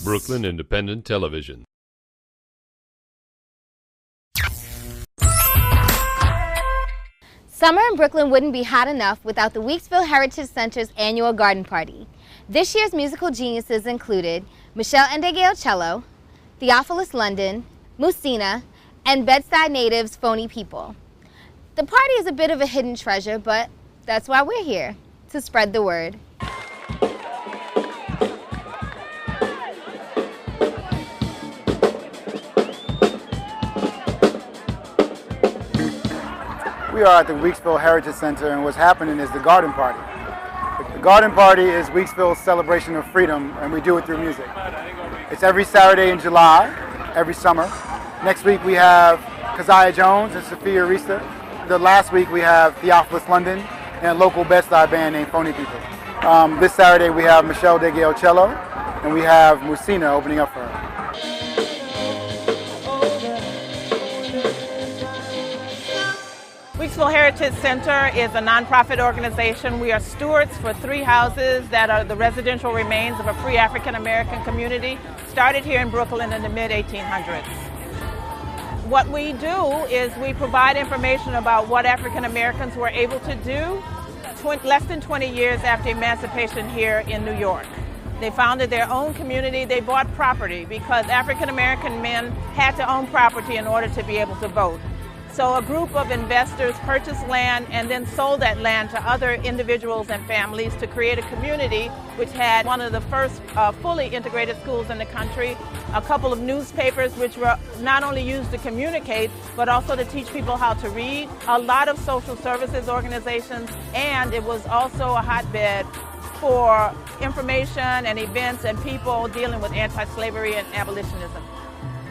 Brooklyn Independent Television. Summer in Brooklyn wouldn't be hot enough without the Weeksville Heritage Center's annual garden party. This year's musical geniuses included Meshell Ndegeocello, Theophilus London, Muhsinah, and Bed-Stuy natives Phony People. The party is a bit of a hidden treasure, but that's why we're here, to spread the word. We are at the Weeksville Heritage Center, and what's happening is the garden party. The garden party is Weeksville's celebration of freedom, and we do it through music. It's every Saturday in July, every summer. Next week we have Keziah Jones and Sophia Rista. The last week we have Theophilus London and a local Bed-Stuy band named Phony People. This Saturday we have Meshell Ndegeocello, and we have Muhsinah opening up for her. Weeksville Heritage Center is a nonprofit organization. We are stewards for 3 houses that are the residential remains of a free African American community, started here in Brooklyn in the mid-1800s. What we do is we provide information about what African Americans were able to do less than 20 years after emancipation here in New York. They founded their own community. They bought property because African American men had to own property in order to be able to vote. So a group of investors purchased land and then sold that land to other individuals and families to create a community which had one of the first fully integrated schools in the country, a couple of newspapers which were not only used to communicate but also to teach people how to read, a lot of social services organizations, and it was also a hotbed for information and events and people dealing with anti-slavery and abolitionism.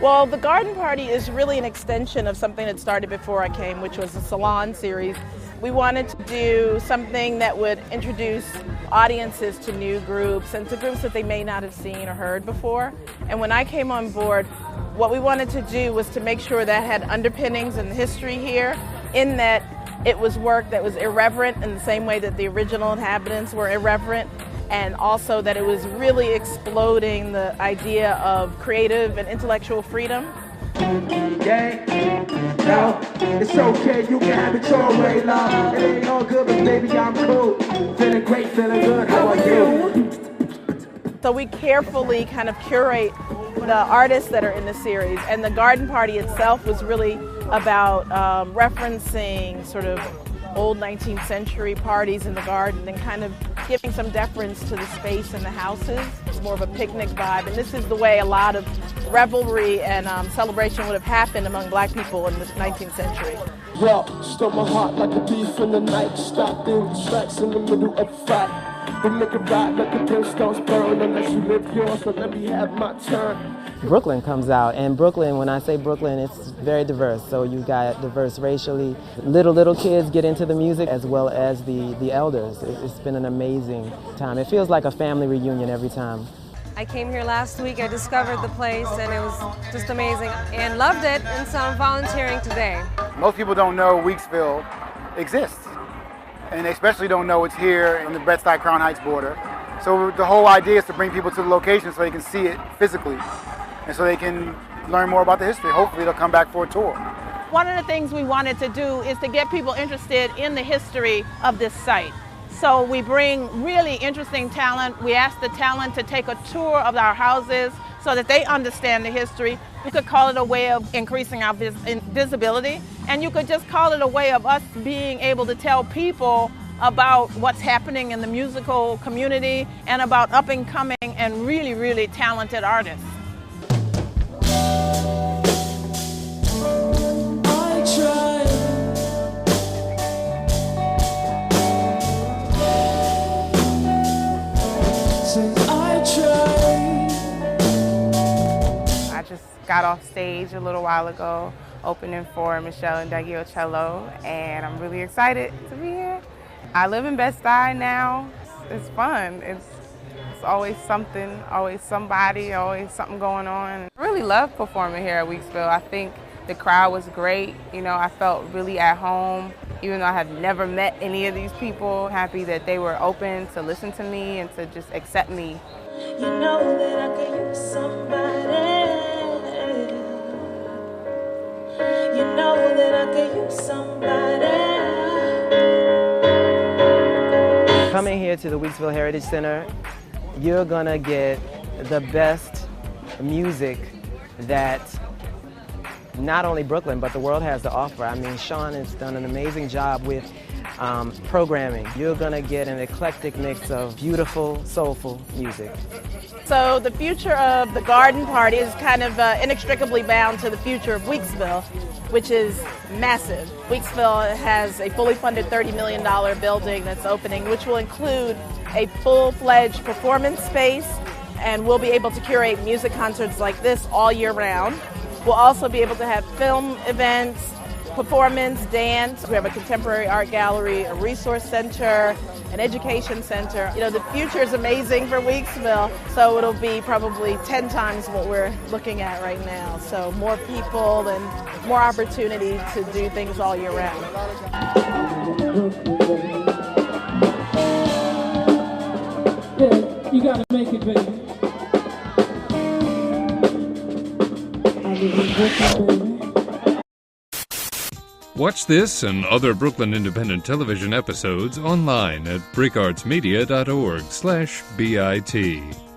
Well, the garden party is really an extension of something that started before I came, which was the Salon series. We wanted to do something that would introduce audiences to new groups and to groups that they may not have seen or heard before. And when I came on board, what we wanted to do was to make sure that had underpinnings and history here, in that it was work that was irreverent in the same way that the original inhabitants were irreverent, and also that it was really exploding the idea of creative and intellectual freedom. Yeah, no, it's okay, you can have it your way, love. It ain't all good, but baby, I'm cool. Feeling great, feeling good, how are you? So we carefully kind of curate the artists that are in the series, and the garden party itself was really about referencing sort of old 19th century parties in the garden and kind of giving some deference to the space and the houses. It's more of a picnic vibe, and this is the way a lot of revelry and celebration would have happened among black people in the 19th century. Yo, stole my heart like a thief in the night. Stopped in tracks in the middle of a fight. We make it right like the brimstones burn. Unless you live yours, so let me have my turn. Brooklyn comes out, and Brooklyn, when I say Brooklyn, it's very diverse. So you got diverse racially. Little kids get into the music as well as the elders. It's been an amazing time. It feels like a family reunion every time. I came here last week, I discovered the place, and it was just amazing and loved it, and so I'm volunteering today. Most people don't know Weeksville exists, and they especially don't know it's here in the Bed-Stuy Crown Heights border. So the whole idea is to bring people to the location so they can see it physically, and so they can learn more about the history. Hopefully they'll come back for a tour. One of the things we wanted to do is to get people interested in the history of this site. So we bring really interesting talent. We ask the talent to take a tour of our houses so that they understand the history. You could call it a way of increasing our visibility, and you could just call it a way of us being able to tell people about what's happening in the musical community and about up-and-coming and really, really talented artists. I just got off stage a little while ago, opening for Meshell Ndegeocello, and I'm really excited to be here. I live in Bed-Stuy now. It's fun. It's always something, always somebody, always something going on. I really love performing here at Weeksville. I think the crowd was great. You know, I felt really at home, even though I have never met any of these people. Happy that they were open to listen to me and to just accept me. You know that I could use some coming here to the Weeksville Heritage Center, you're gonna get the best music that not only Brooklyn, but the world has to offer. I mean, Sean has done an amazing job with programming. You're gonna get an eclectic mix of beautiful, soulful music. So the future of the garden party is kind of inextricably bound to the future of Weeksville, which is massive. Weeksville has a fully funded $30 million building that's opening, which will include a full-fledged performance space, and we'll be able to curate music concerts like this all year round. We'll also be able to have film events, performance, dance. We have a contemporary art gallery, a resource center, an education center. You know, the future is amazing for Weeksville, so it'll be probably 10 times what we're looking at right now. So more people and more opportunity to do things all year round. Yeah, you gotta make it, baby. Watch this and other Brooklyn Independent Television episodes online at breakartsmedia.org/BIT.